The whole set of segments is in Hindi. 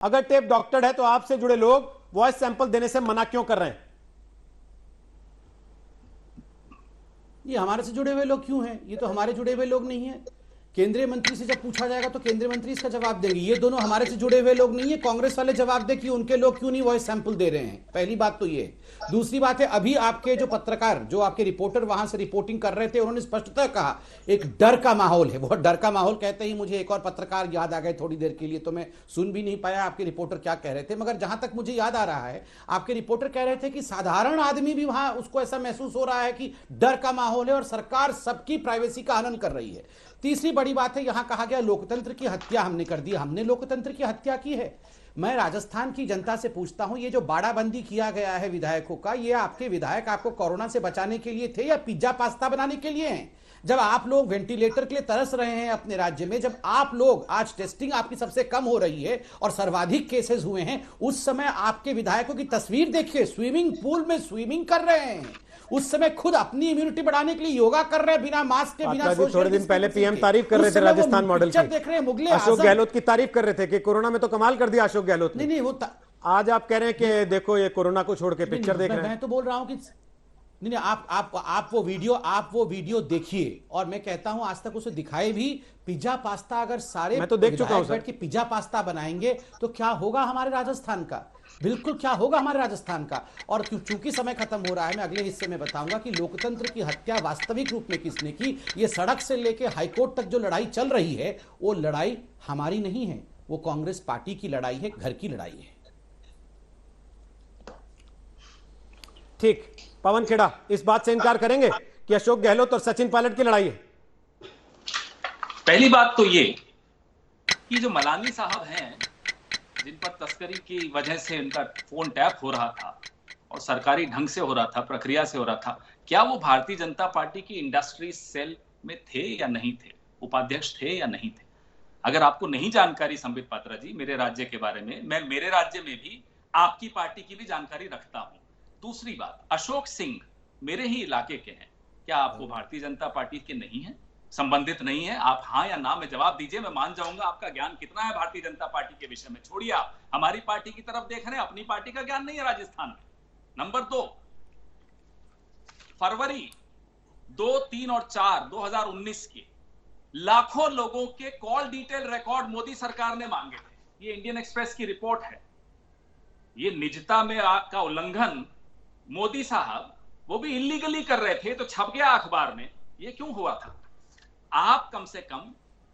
अगर टेप डॉक्टर्ड है तो आपसे जुड़े लोग वॉइस सैंपल देने से मना क्यों कर रहे हैं? ये हमारे से जुड़े हुए लोग क्यों हैं? ये तो हमारे जुड़े हुए लोग नहीं है। केंद्रीय मंत्री से जब पूछा जाएगा तो केंद्रीय मंत्री इसका जवाब देंगे। ये दोनों हमारे से जुड़े हुए लोग नहीं है। कांग्रेस वाले जवाब दे कि उनके लोग क्यों नहीं वॉइस सैंपल दे रहे हैं। पहली बात तो ये। दूसरी बात है, अभी आपके जो पत्रकार, जो आपके रिपोर्टर वहां से रिपोर्टिंग कर रहे थे, उन्होंने स्पष्टतः कहा एक डर का माहौल है। बहुत डर का माहौल कहते ही मुझे एक और पत्रकार याद आ गए थोड़ी देर के लिए, तो मैं सुन भी नहीं पाया आपके रिपोर्टर क्या कह रहे थे। मगर जहां तक मुझे याद आ रहा है, आपके रिपोर्टर कह रहे थे कि साधारण आदमी भी वहां उसको ऐसा महसूस हो रहा है कि डर का माहौल है और सरकार सबकी प्राइवेसी का हनन कर रही है। तीसरी बड़ी बात है, यहां कहा गया लोकतंत्र की हत्या हमने कर दी। हमने लोकतंत्र की हत्या की है? मैं राजस्थान की जनता से पूछता हूं, ये जो बाड़ाबंदी किया गया है विधायकों का, ये आपके विधायक आपको कोरोना से बचाने के लिए थे या पिज्जा पास्ता बनाने के लिए हैं? जब आप लोग वेंटिलेटर के लिए तरस रहे हैं अपने राज्य में, जब आप लोग आज टेस्टिंग आपकी सबसे कम हो रही है और सर्वाधिक केसेस हुए हैं, उस समय आपके विधायकों की तस्वीर देखिए, स्विमिंग पूल में स्विमिंग कर रहे हैं। उस समय खुद अपनी इम्यूनिटी बढ़ाने के लिए योगा कर रहे हैं, बिना मास्क के, बिना सोशल। थोड़े दिन पहले पीएम तारीफ कर रहे थे राजस्थान मॉडल की, देख रहे हैं मुगले अशोक गहलोत की तारीफ कर रहे थे कि कोरोना में तो कमाल कर दिया अशोक गहलोत ने। नहीं, वो आज आप कह रहे हैं कि देखो ये कोरोना को छोड़ के पिक्चर देख रहे हैं। मैं तो बोल रहा हूं कि नहीं, आप वो वीडियो देखिए, और मैं कहता हूं आज तक उसे दिखाए भी। पिज्जा पास्ता अगर सारे मैं तो देख चुका हूं बैठ के पिज्जा पास्ता बनाएंगे तो क्या होगा हमारे राजस्थान का? बिल्कुल क्या होगा हमारे राजस्थान का। और चूंकि समय खत्म हो रहा है, मैं अगले हिस्से में बताऊंगा कि लोकतंत्र की हत्या वास्तविक रूप में किसने की। ये सड़क से लेके हाईकोर्ट तक जो लड़ाई चल रही है, वो लड़ाई हमारी नहीं है, वो कांग्रेस पार्टी की लड़ाई है, घर की लड़ाई है। ठीक, पवन खेड़ा इस बात से इनकार करेंगे कि अशोक गहलोत और सचिन पायलट की लड़ाई है? पहली बात तो ये कि जो मलानी साहब हैं, जिन पर तस्करी की वजह से उनका फोन टैप हो रहा था और सरकारी ढंग से हो रहा था, प्रक्रिया से हो रहा था, क्या वो भारतीय जनता पार्टी की इंडस्ट्री सेल में थे या नहीं थे, उपाध्यक्ष थे या नहीं थे? अगर आपको नहीं जानकारी संबित पात्रा जी मेरे राज्य के बारे में, मैं मेरे राज्य में भी आपकी पार्टी की भी जानकारी रखता हूं। दूसरी बात, अशोक सिंह मेरे ही इलाके के हैं, क्या आपको भारतीय जनता पार्टी के नहीं है, संबंधित नहीं है? आप हाँ या ना में जवाब दीजिए, मैं मान जाऊंगा आपका ज्ञान कितना है भारतीय जनता पार्टी के विषय में। छोड़िए, आप हमारी पार्टी की तरफ देख रहे हैं, अपनी पार्टी का ज्ञान नहीं है राजस्थान में। नंबर 2, फरवरी 2, 3 और 4 2019 के लाखों लोगों के कॉल डिटेल रिकॉर्ड मोदी सरकार ने मांगे थे। ये इंडियन एक्सप्रेस की रिपोर्ट है। ये निजता में का उल्लंघन मोदी साहब वो भी इलीगली कर रहे थे, तो छप गया अखबार में। ये क्यों हुआ था? आप कम से कम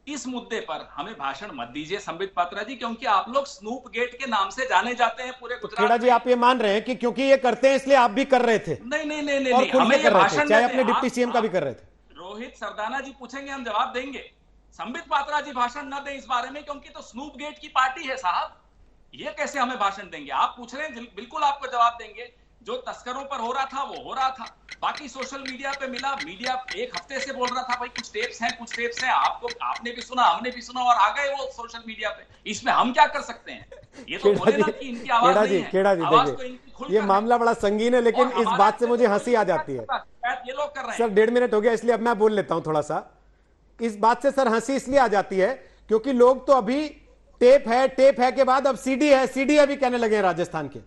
इस मुद्दे पर हमें भाषण मत दीजिए संबित पात्रा जी, क्योंकि आप लोग स्नूप गेट के नाम से जाने जाते हैं पूरे गुजरात खेड़ा जी, आप ये मान रहे हैं कि क्योंकि ये करते हैं इसलिए आप भी कर रहे थे? नहीं नहीं नहीं और नहीं, हमें ये भाषण चाहे अपने डिप्टी सीएम का भी कर रहे थे। रोहित सरदाना जी पूछेंगे, हम जवाब देंगे। संबित पात्रा जी भाषण न दें इस बारे में, क्योंकि तो स्नूप गेट की पार्टी है साहब। ये कैसे हमें भाषण देंगे? आप पूछ रहे हैं, बिल्कुल आपको जवाब देंगे। जो तस्करों पर हो रहा था वो हो रहा था, बाकी सोशल मीडिया पे मिला। मीडिया एक हफ्ते से बोल रहा था भाई कुछ टेप्स हैं, कुछ टेप्स हैं। आपको, आपने भी सुना, हमने भी सुना, और आ गए वो सोशल मीडिया पे। इसमें हम क्या कर सकते हैं? ये तो बोले ना कि इनकी आवाज नहीं है। खेड़ा जी देखिए, ये मामला बड़ा संगीन है, लेकिन इस बात से मुझे हंसी आ जाती है। ये लोग कर रहे हैं। सर 1.5 मिनट हो गया, इसलिए अब मैं बोल लेता हूं थोड़ा सा। इस बात से सर हंसी इसलिए आ जाती है क्योंकि लोग तो अभी टेप है के बाद अब सीडी है भी कहने लगे हैं राजस्थान के।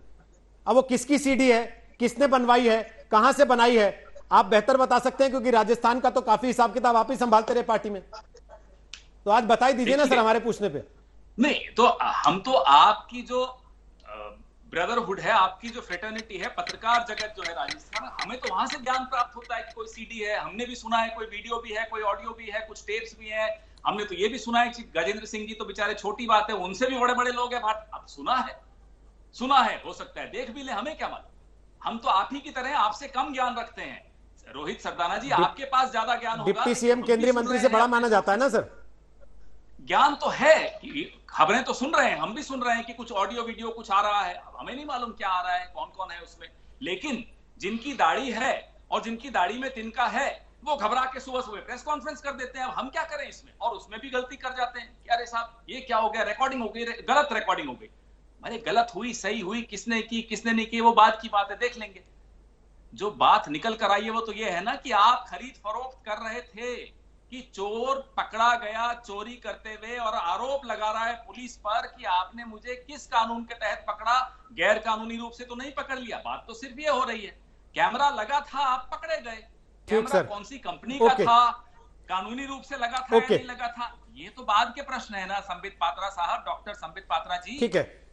अब वो किसकी सीडी है, किसने बनवाई है, कहां से बनाई है, आप बेहतर बता सकते हैं, क्योंकि राजस्थान का तो काफी हिसाब किताब आप ही संभालते रहे पार्टी में। तो आज बता ही दीजिए ना सर हमारे पूछने पे। नहीं तो हम तो आपकी जो ब्रदरहुड है, आपकी जो फ्रेटर्निटी है, पत्रकार जगत जो है राजस्थान, हमें तो वहां से ज्ञान प्राप्त होता है कि कोई सीडी है, हमने भी सुना है, कोई वीडियो भी है, कोई ऑडियो भी है, कुछ टेप्स भी है। हमने तो ये भी सुना है कि गजेंद्र सिंह जी तो बेचारे छोटी बात है, उनसे भी बड़े बड़े लोग हैं। अब सुना है, हो सकता है देख भी ले, हमें क्या मालूम। हम तो आप ही की तरह आपसे कम ज्ञान रखते हैं। रोहित सरदाना जी, आपके पास ज्यादा ज्ञान होगा। डिप्टी सीएम केंद्रीय मंत्री से बड़ा माना जाता है ना सर? ज्ञान तो है, खबरें तो सुन रहे हैं, हम भी सुन रहे हैं कि कुछ ऑडियो वीडियो कुछ आ रहा है। अब हमें नहीं मालूम क्या आ रहा है, कौन कौन है उसमें। लेकिन जिनकी दाढ़ी है और जिनकी दाढ़ी में तिनका है, वो घबरा के सुबह सुबह प्रेस कॉन्फ्रेंस कर देते हैं। अब हम क्या करें इसमें? और उसमें भी गलती कर जाते हैं कि अरे साहब ये क्या हो गया, रिकॉर्डिंग हो गई, गलत रिकॉर्डिंग हो गई। अरे गलत हुई, सही हुई, किसने की किसने नहीं की, वो बात की बात है, देख लेंगे। जो बात निकल कर आई है वो तो ये है ना कि आप खरीद फरोख्त कर रहे थे, कि चोर पकड़ा गया चोरी करते हुए और आरोप लगा रहा है पुलिस पर कि आपने मुझे किस कानून के तहत पकड़ा, गैर कानूनी रूप से तो नहीं पकड़ लिया। बात तो सिर्फ ये हो रही है, कैमरा लगा था, आप पकड़े गए। Camera sir. कौन सी कंपनी का ओके। था, कानूनी रूप से लगा था या ओके। नहीं लगा था, ये तो बाद के प्रश्न है ना संबित पात्रा साहब, डॉक्टर संबित पात्रा जी। ठीक है।